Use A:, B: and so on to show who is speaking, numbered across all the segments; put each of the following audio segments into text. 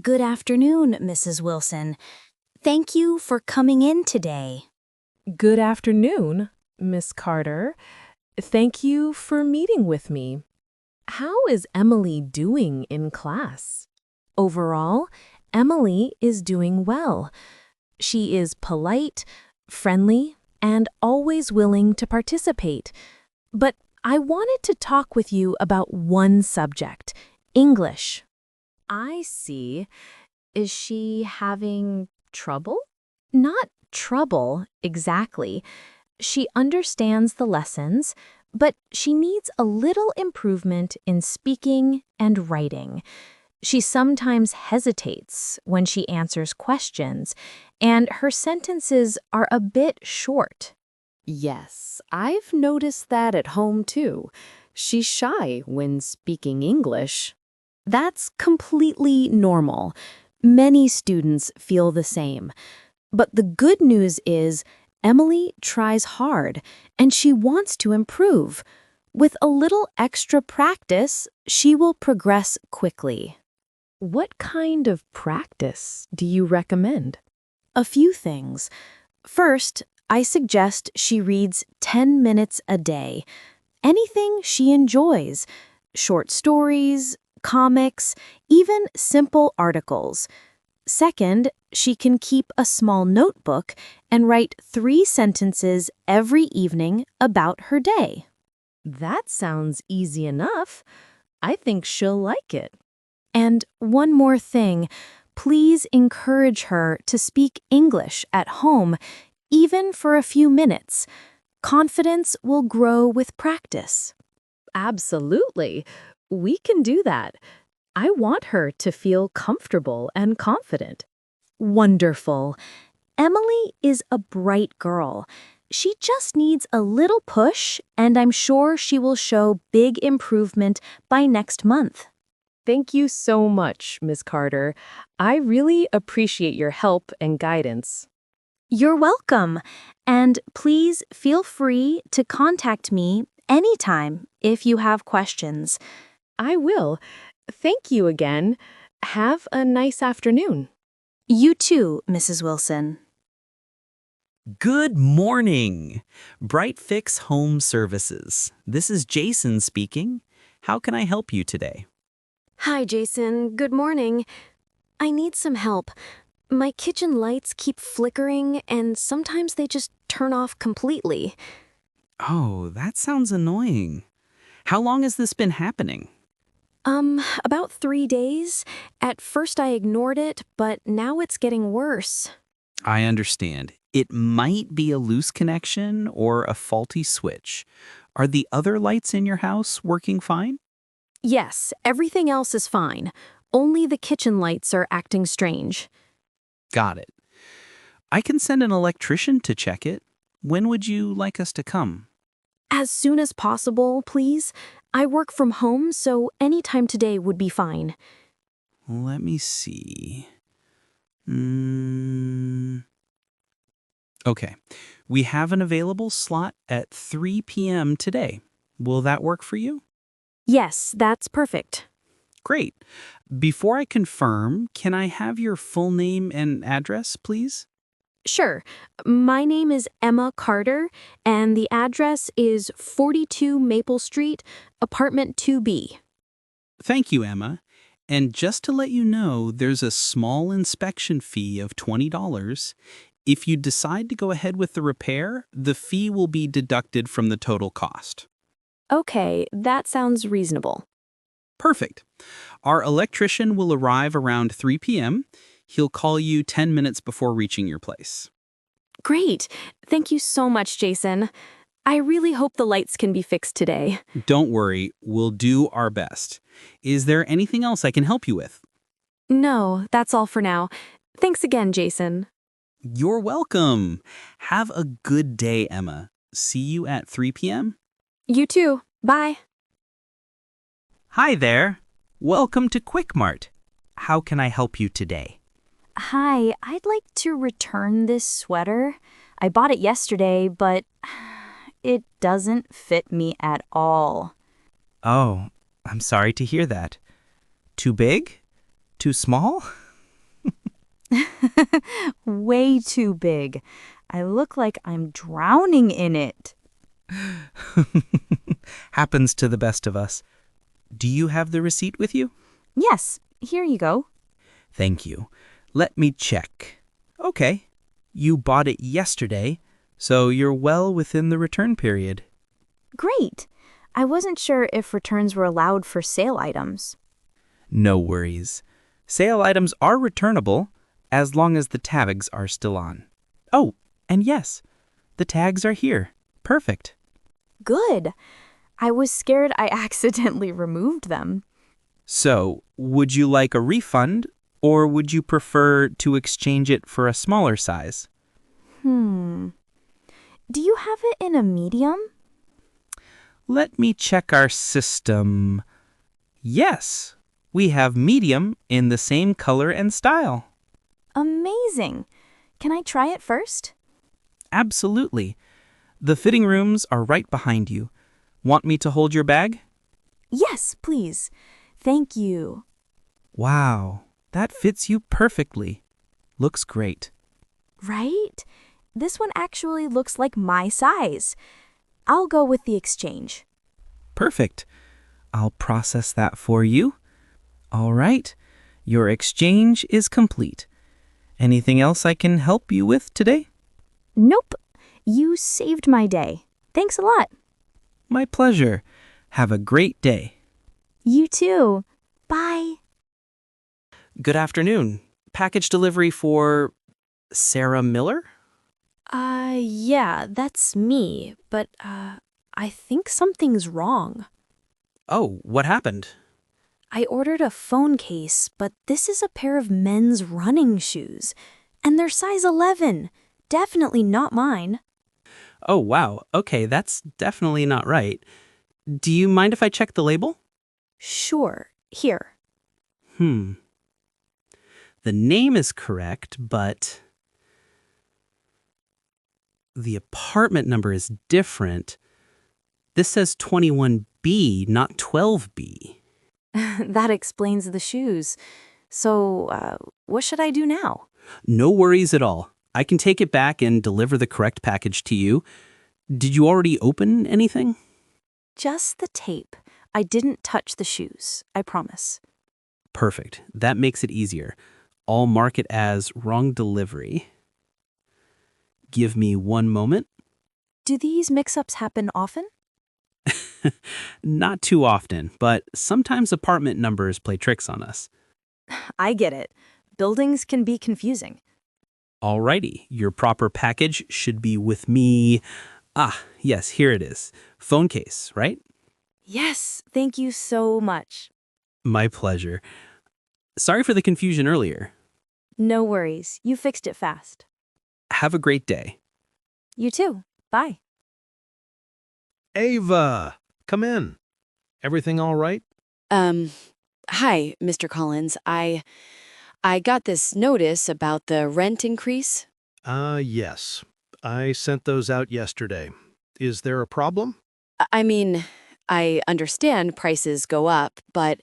A: Good afternoon, Mrs. Wilson. Thank you for coming in today.
B: Good afternoon, Miss Carter. Thank you for meeting with me. How is Emily doing in class? Overall, Emily is doing well. She is polite, friendly, and always willing to participate. But I wanted to talk with you about one subject, English. I see. Is she having trouble? Not trouble, exactly. She understands the lessons, but she needs a little improvement in speaking and writing. She sometimes hesitates when she answers questions, and her sentences are a bit short.
C: Yes, I've noticed that at home too. She's shy when speaking English. That's completely normal. Many students feel the same. But the good news is Emily tries hard and she wants to improve. With a little extra practice, she will progress quickly.
B: What kind of practice do you recommend?
C: A few things. First, I suggest she reads 10 minutes a day. Anything she enjoys. Short stories, comics, even simple articles. Second, she can keep a small notebook and write 3 sentences every evening about her day.
B: That sounds easy enough. I think she'll like it.
C: And one more thing, please encourage her to speak English at home, even for a few minutes. Confidence will grow with practice.
B: Absolutely. We can do that. I want her to feel comfortable and confident.
C: Wonderful. Emily is a bright girl. She just needs a little push, and I'm sure she will show big improvement by next month.
B: Thank you so much, Miss Carter. I really appreciate your help and guidance.
C: You're welcome. And please feel free to contact me anytime if you have questions.
B: I will. Thank you again. Have a nice afternoon.
C: You too, Mrs. Wilson.
D: Good morning! Bright Fix Home Services. This is Jason speaking. How can I help you today?
E: Hi, Jason. Good morning. I need some help. My kitchen lights keep flickering, and sometimes they just turn off completely.
D: Oh, that sounds annoying. How long has this been happening?
E: About 3 days. At first I ignored it, but now it's getting worse.
D: I understand. It might be a loose connection or a faulty switch. Are the other lights in your house working fine?
E: Yes, everything else is fine. Only the kitchen lights are acting strange.
D: Got it. I can send an electrician to check it. When would you like us to come?
E: As soon as possible, please. I work from home, so any time today would be fine.
D: Let me see. Okay. We have an available slot at 3 p.m. today. Will that work for you?
E: Yes, that's perfect.
D: Great. Before I confirm, can I have your full name and address, please?
E: Sure. My name is Emma Carter, and the address is 42 Maple Street, apartment 2B.
D: Thank you, Emma. And just to let you know, there's a small inspection fee of $20. If you decide to go ahead with the repair, the fee will be deducted from the total cost.
E: Okay, that sounds reasonable.
D: Perfect. Our electrician will arrive around 3 p.m. He'll call you 10 minutes before reaching your place.
E: Great. Thank you so much, Jason. I really hope the lights can be fixed today.
D: Don't worry, we'll do our best. Is there anything else I can help you with?
E: No, that's all for now. Thanks again, Jason.
D: You're welcome. Have a good day, Emma. See you at 3 p.m.
E: You too. Bye.
F: Hi there. Welcome to QuickMart. How can I help you today?
A: Hi, I'd like to return this sweater. I bought it yesterday, but it doesn't fit me at all.
F: Oh, I'm sorry to hear that. Too big? Too small?
A: Way too big. I look like I'm drowning in it.
F: Happens to the best of us. Do you have the receipt with you?
A: Yes, here you go.
F: Thank you. Let me check. Okay. You bought it yesterday, so you're well within the return period.
A: Great. I wasn't sure if returns were allowed for sale items.
F: No worries. Sale items are returnable as long as the tags are still on. Oh, and yes, the tags are here. Perfect.
A: Good. I was scared I accidentally removed them.
F: So, would you like a refund, or would you prefer to exchange it for a smaller size?
A: Do you have it in a medium?
F: Let me check our system. Yes, we have medium in the same color and style.
A: Amazing. Can I try it first?
F: Absolutely. The fitting rooms are right behind you. Want me to hold your bag?
A: Yes, please. Thank you.
F: Wow, that fits you perfectly. Looks great.
A: Right? This one actually looks like my size. I'll go with the exchange.
F: Perfect. I'll process that for you. All right, your exchange is complete. Anything else I can help you with today?
A: Nope. You saved my day. Thanks a lot.
F: My pleasure. Have a great day.
A: You too. Bye.
G: Good afternoon. Package delivery for Sarah Miller?
C: Yeah, that's me, but, I think something's wrong.
G: Oh, what happened?
C: I ordered a phone case, but this is a pair of men's running shoes, and they're size 11. Definitely not mine.
G: Oh, wow. Okay, that's definitely not right. Do you mind if I check the label?
C: Sure, here.
G: The name is correct, but the apartment number is different. This says 21B, not 12B.
C: That explains the shoes. So, what should I do now?
G: No worries at all. I can take it back and deliver the correct package to you. Did you already open anything?
C: Just the tape. I didn't touch the shoes, I promise.
G: Perfect. That makes it easier. I'll mark it as wrong delivery. Give me one moment.
C: Do these mix-ups happen often?
G: Not too often, but sometimes apartment numbers play tricks on us.
C: I get it. Buildings can be confusing.
G: Alrighty, your proper package should be with me. Ah, yes, here it is. Phone case, right?
C: Yes, thank you so much.
G: My pleasure. Sorry for the confusion earlier.
C: No worries. You fixed it fast.
G: Have a great day.
C: You too. Bye.
H: Ava, come in. Everything all right?
I: Hi, Mr. Collins. I got this notice about the rent increase.
H: Yes. I sent those out yesterday. Is there a problem?
I: I mean, I understand prices go up, but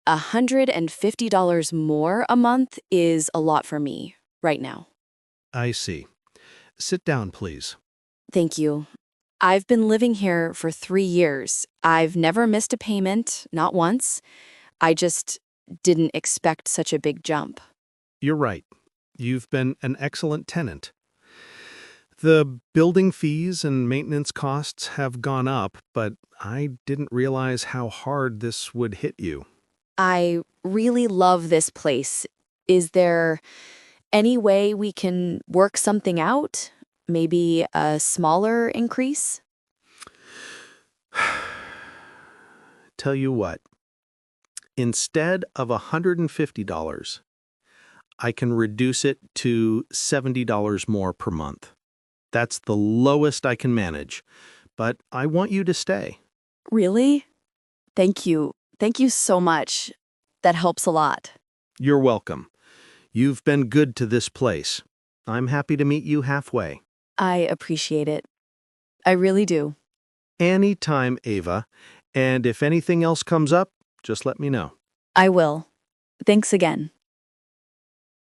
I: $150 more a month is a lot for me right now.
H: I see. Sit down, please.
I: Thank you. I've been living here for 3 years. I've never missed a payment, not once. I just didn't expect such a big jump.
H: You're right. You've been an excellent tenant. The building fees and maintenance costs have gone up, but I didn't realize how hard this would hit you.
I: I really love this place. Is there any way we can work something out? Maybe a smaller increase?
H: Tell you what. Instead of $150, I can reduce it to $70 more per month. That's the lowest I can manage, but I want you to stay.
I: Really? Thank you. Thank you so much. That helps a lot.
H: You're welcome. You've been good to this place. I'm happy to meet you halfway.
I: I appreciate it. I really do.
H: Anytime, Ava. And if anything else comes up, just let me know.
I: I will. Thanks again.